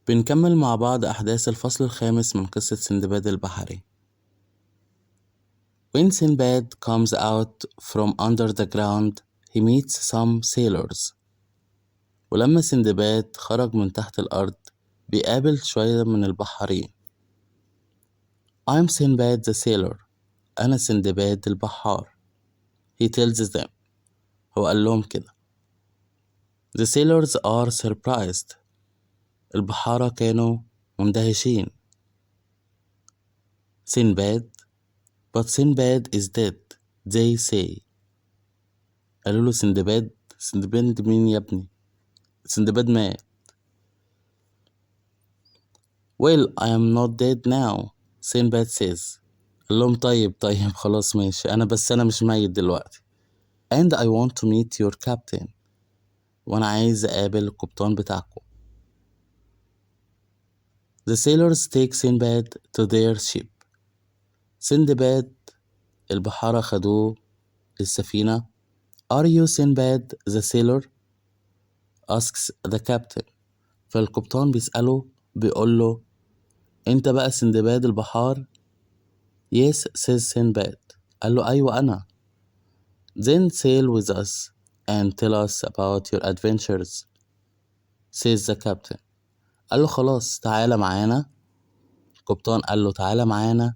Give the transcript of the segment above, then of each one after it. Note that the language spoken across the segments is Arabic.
بنكمل مع بعض أحداث الفصل الخامس من قصة سندباد البحري. When Sinbad comes out from under the ground, he meets some sailors. ولما سندباد خرج من تحت الأرض بيقابل شوية من البحارين. I'm Sinbad the sailor. أنا سندباد البحار. He tells them. هو قال لهم كده. The sailors are surprised. البحارة كانوا مندهشين. Sinbad, but Sinbad is dead, they say. قالوا له سندباد مين يا ابني؟ سندباد مات. Well, I am not dead now, Sinbad says. قال لهم طيب خلاص ماشي أنا مش ميت دلوقتي. And I want to meet your captain. وأنا عايز أقابل القبطان بتاعكم. The sailors take Sinbad to their ship. سندباد البحارة خدوه للسفينة. Are you Sinbad the sailor? asks the captain. فالقبطان بيقول له انت بقى سندباد البحار؟ Yes, says Sinbad. قال له أيوة أنا. Then sail with us and tell us about your adventures, says the captain. قال له خلاص تعالى معانا. القبطان قال له تعالى معانا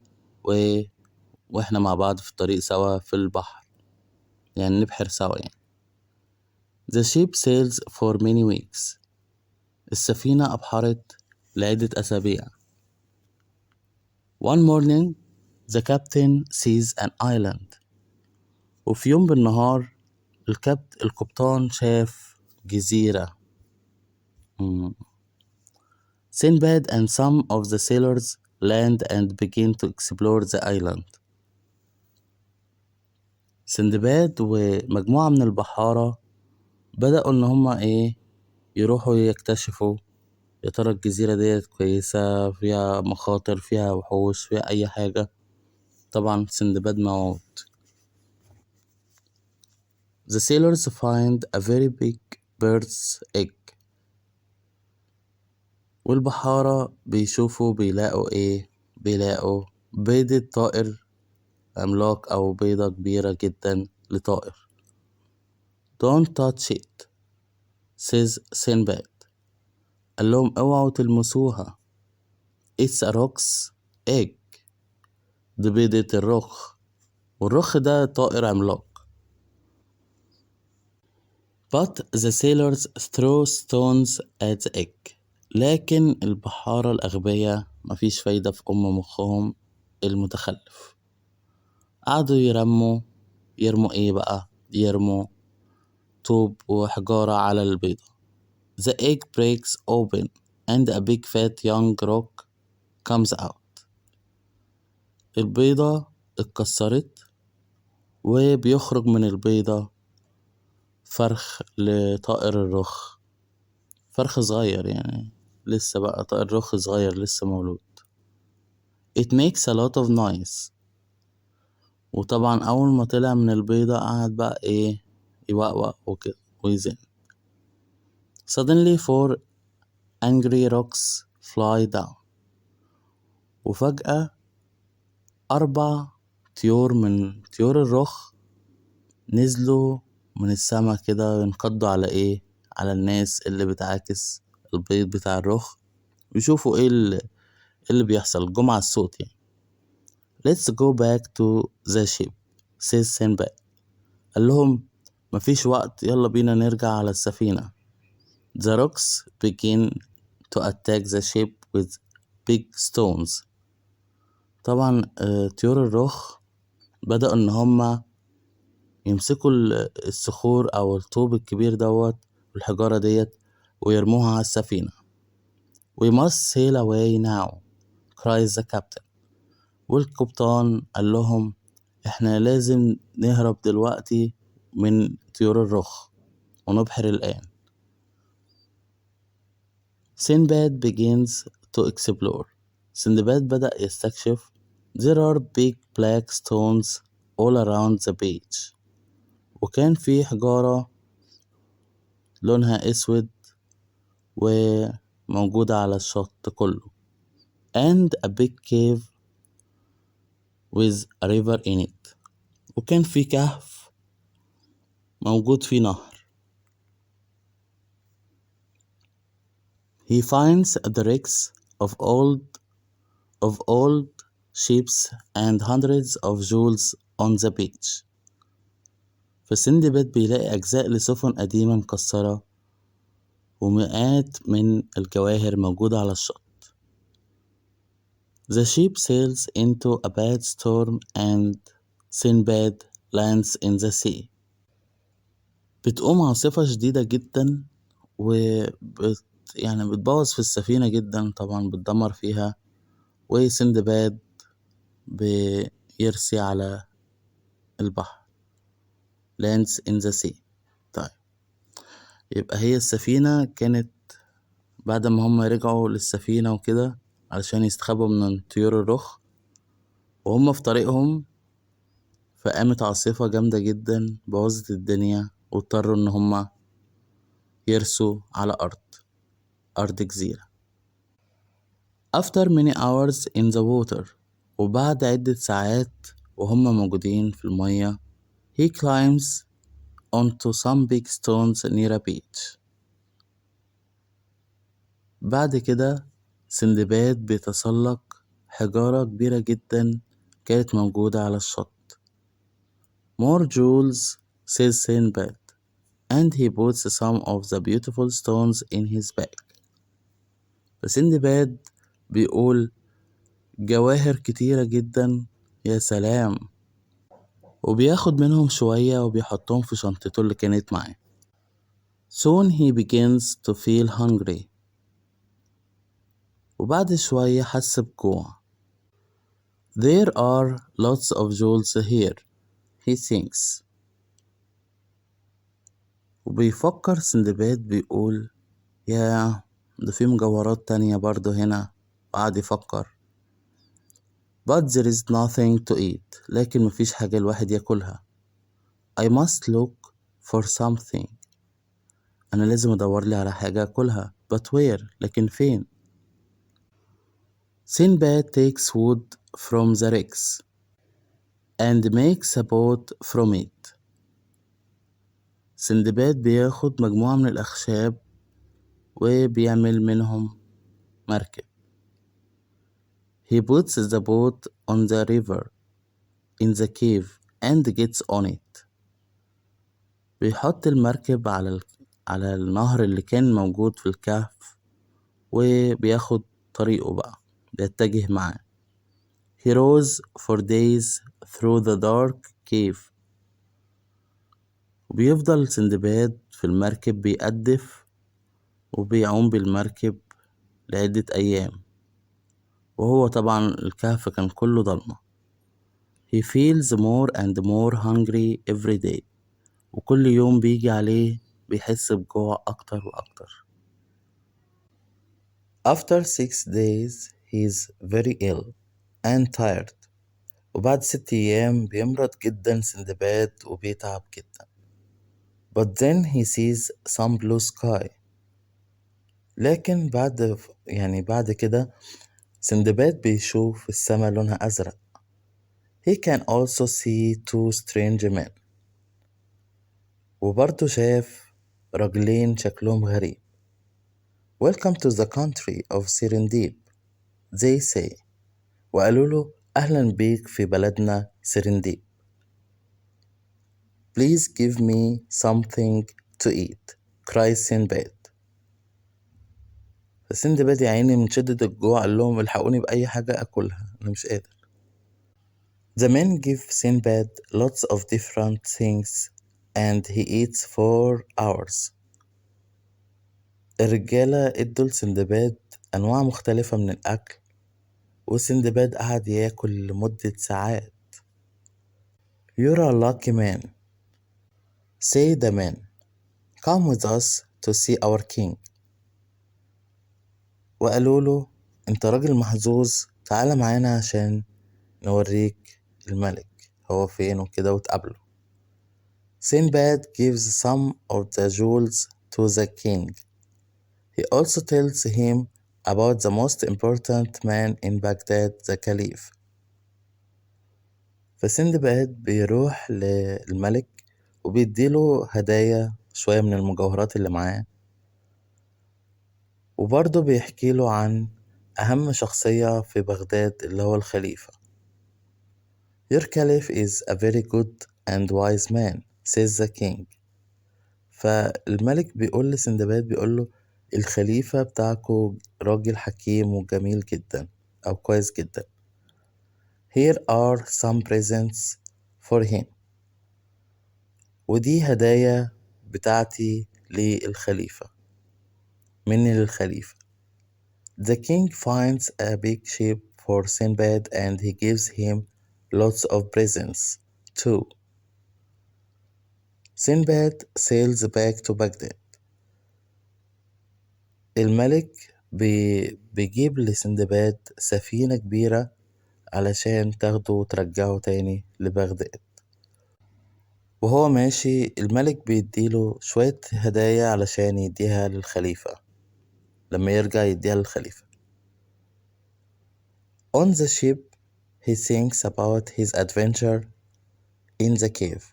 واحنا مع بعض في الطريق سوا في البحر، يعني نبحر سوا يعني. The ship sails for many weeks. السفينة أبحرت لعدة أسابيع. One morning the captain sees an island. وفي يوم بالنهار القبطان شاف جزيرة. Sinbad and some of the sailors land and begin to explore the island. سندباد ومجموعة من البحارة بدأوا إن هما يروحوا يكتشفوا يا ترى الجزيرة ديت كويسة، فيها مخاطر، فيها وحوش، فيها أي حاجة. طبعا سندباد موت. The sailors find a very big bird's egg. والبحارة بيلاقوا بيضة طائر عملاق أو بيضة كبيرة جدا لطائر. Don't touch it, says Sinbad. قال لهم اوعوا تلمسوها. It's a rock's egg. دي بيضة الرخ، والرخ ده طائر عملاق. But the sailors throw stones at the egg. لكن البحارة الأغبياء مفيش فايدة في مخهم المتخلف. قعدوا يرموا طوب وحجارة على البيضة. The egg breaks open and a big fat young rock comes out. البيضة اتكسرت وبيخرج من البيضة فرخ لطائر الرخ. فرخ صغير يعني لسه بقى طائر رخ صغير لسه مولود. It makes a lot of noise. وطبعا أول ما طلع من البيضة قعد بقى يوقوق وكده ويزن. Suddenly 4 angry rocks fly down. وفجأة 4 طيور من طيور الرخ نزلوا من السما كده ينقضوا على على الناس اللي بتعاكس البيض بتاع الرخ ويشوفوا اللي بيحصل. جم على الصوت يعني. Let's go back to the ship, says Sinbad. قال لهم مفيش وقت، يلا بينا نرجع على السفينة. The rocks begin to attack the ship with big stones. طبعا طيور الرخ بدأوا إن هما يمسكوا الصخور أو الطوب الكبير دوت والحجارة ديت ويرموها على السفينة. We must sail away now, cries the captain. والقبطان قال لهم احنا لازم نهرب دلوقتي من طيور الرخ ونبحر الآن. Sinbad begins to explore. سندباد بدأ يستكشف. There are big black stones all around the beach. وكان في حجارة لونها أسود موجودة على الشط كله and a big cave with a river in it. وكان في كهف موجود فيه نهر. He finds the wrecks of old ships and hundreds of jewels on the beach. فسندباد بيلاقي أجزاء لسفن قديمة مكسرة ومئات من الجواهر موجودة على الشط. The ship sails into a bad storm and Sinbad lands in the sea. بتقوم عاصفة شديدة جدا يعني بتبوظ في السفينة جدا، طبعا بتدمر فيها، وسندباد بيرسي على البحر lands in the sea. طيب يبقى هي السفينة كانت بعد ما هم رجعوا للسفينة وكده علشان يستخبوا من طيور الرخ، وهم في طريقهم فقامت عاصفة جامدة جدا بوظت الدنيا واضطروا ان هم يرسوا على أرض جزيرة. After many hours in the water، وبعد عدة ساعات وهم موجودين في المية، he climbs onto some big stones near a beach. بعد كده سندباد بيتسلق حجارة كبيرة جدا كانت موجودة على الشط. More jewels, says Sinbad, and he puts some of the beautiful stones in his bag. فسندباد بيقول جواهر كتيرة جدا، يا سلام، وبياخد منهم شوية وبيحطهم في شنطته اللي كانت معاه. Soon he begins to feel hungry. وبعد شوية حس بجوع. There are lots of jewels here, he thinks. وبيفكر سندباد بيقول يا ده في مجوهرات تانية برضو هنا، وقعد يفكر. But there is nothing to eat، لكن مفيش حاجة الواحد ياكلها. I must look for something، أنا لازم أدور لي على حاجة أكلها. But where؟ لكن فين؟ Sinbad takes wood from the wrecks and makes a boat from it. سندباد بياخد مجموعة من الأخشاب وبيعمل منهم مركب. He puts the boat on the river in the cave and gets on it. بيحط المركب على النهر اللي كان موجود في الكهف وبياخد طريقه بقى، بيتجه معاه. He rows for days through the dark cave. وبيفضل سندباد في المركب بيقدف وبيعوم بالمركب لعدة أيام، وهو طبعا الكهف كان كله ضلمة. He feels more and more hungry every day. وكل يوم بيجي عليه بيحس بجوع أكتر وأكتر. After 6 days he's very ill and tired. وبعد 6 أيام بيمرض جدا سندباد وبيتعب جدا. But then he sees some blue sky. لكن بعد كده سندباد بيشوف السماء لونها أزرق. He can also see 2 strange men. وبرضه شاف رجلين شكلهم غريب. Welcome to the country of Serendip، they say. وقالوا له أهلا بيك في بلدنا سرنديب. Please give me something to eat، cries Sinbad. فسندباد يا عيني من شدة الجوع قال لهم الحقوني بأي حاجة أكلها، أنا مش قادر. The men give Sinbad lots of different things and he eats for hours. الرجالة ادوا لسندباد أنواع مختلفة من الأكل وسندباد قعد ياكل لمدة ساعات. You're a lucky man، say the men. Come with us to see our king. وقالوا له انت راجل محظوظ، تعال معانا عشان نوريك الملك هو فين وكده وتقابله. Sinbad gives some of the jewels to the king. He also tells him about the most important man in Baghdad, the Caliph. فسندباد بيروح للملك وبيديله هدايا شوية من المجوهرات اللي معاه، وبرضه بيحكيله عن أهم شخصية في بغداد اللي هو الخليفة. Your caliph is a very good and wise man, says the king. فالملك بيقول لسندباد، بيقول له الخليفة بتاعكو راجل حكيم وجميل جدا أو كويس جدا. Here are some presents for him. ودي هدايا بتاعتي للخليفة، مني للخليفة. The king finds a big ship for Sinbad and he gives him lots of presents too. Sinbad sails back to Baghdad. الملك بيجيب لسندباد سفينة كبيرة علشان تاخده وترجعه تاني لبغداد. وهو ماشي الملك بيديله شوية هدايا علشان يديها للخليفة، لما يرجع يديها للخليفة. On the ship he thinks about his adventure in the cave.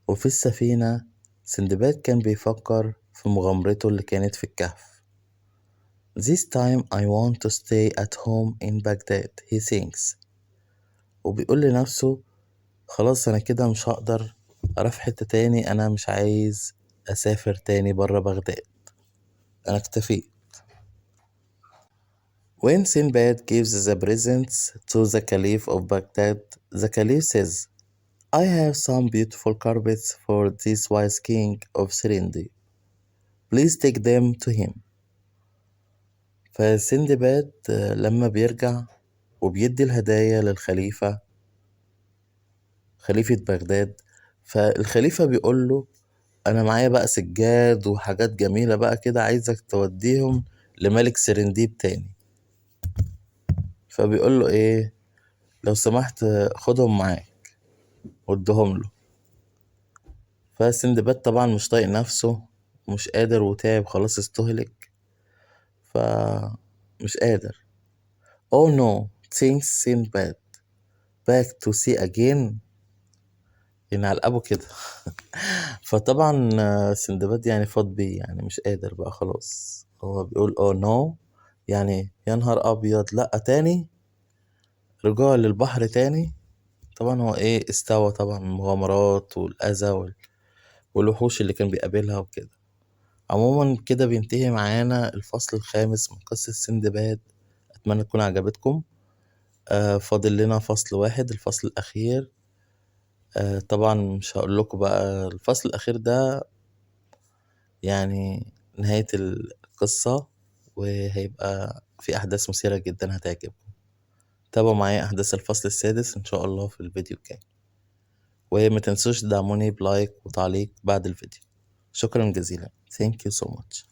وفي السفينة سندباد كان بيفكر في مغامرته اللي كانت في الكهف. This time I want to stay at home in Baghdad, he thinks. وبيقول لنفسه خلاص أنا كده مش هقدر أروح حتة تاني، أنا مش عايز أسافر تاني برا بغداد، أنا اكتفيت. When Sinbad gives the presents to the Caliph of Baghdad, the Caliph says, I have some beautiful carpets for this wise king of Serindi. Please take them to him. فسندباد لما بيرجع وبيدي الهدايا للخليفة، خليفة بغداد، فالخليفة بيقول له أنا معايا بقى سجاد وحاجات جميلة بقى كده، عايزك توديهم لملك سرنديب تاني. فبيقول له إيه، لو سمحت خدهم معاك وادهم له. فسندباد طبعا مش طايق نفسه، مش قادر وتعب خلاص استهلك، فمش قادر. Oh no, thinks Sinbad, back to sea again. ينعلقبه كده. فطبعا سندباد يعني فاض بيه، يعني مش قادر بقى خلاص. هو بيقول oh no، يعني يا نهار أبيض لأ تاني، رجوع للبحر تاني. طبعا هو ايه استوى طبعا من المغامرات والأذى والوحوش اللي كان بيقابلها وكده. عموما كده بينتهي معانا الفصل الخامس من قصة سندباد. أتمنى تكون عجبتكم. فاضل لنا فصل واحد، الفصل الأخير. طبعا مش هقول لكم بقى الفصل الأخير ده يعني نهاية القصة، وهيبقى في أحداث مثيرة جدا هتعجبكم. تابعوا معايا أحداث الفصل السادس إن شاء الله في الفيديو الجاي، وما تنسوش تدعموني بلايك وتعليق بعد الفيديو. شكرا جزيلا. Thank you so much.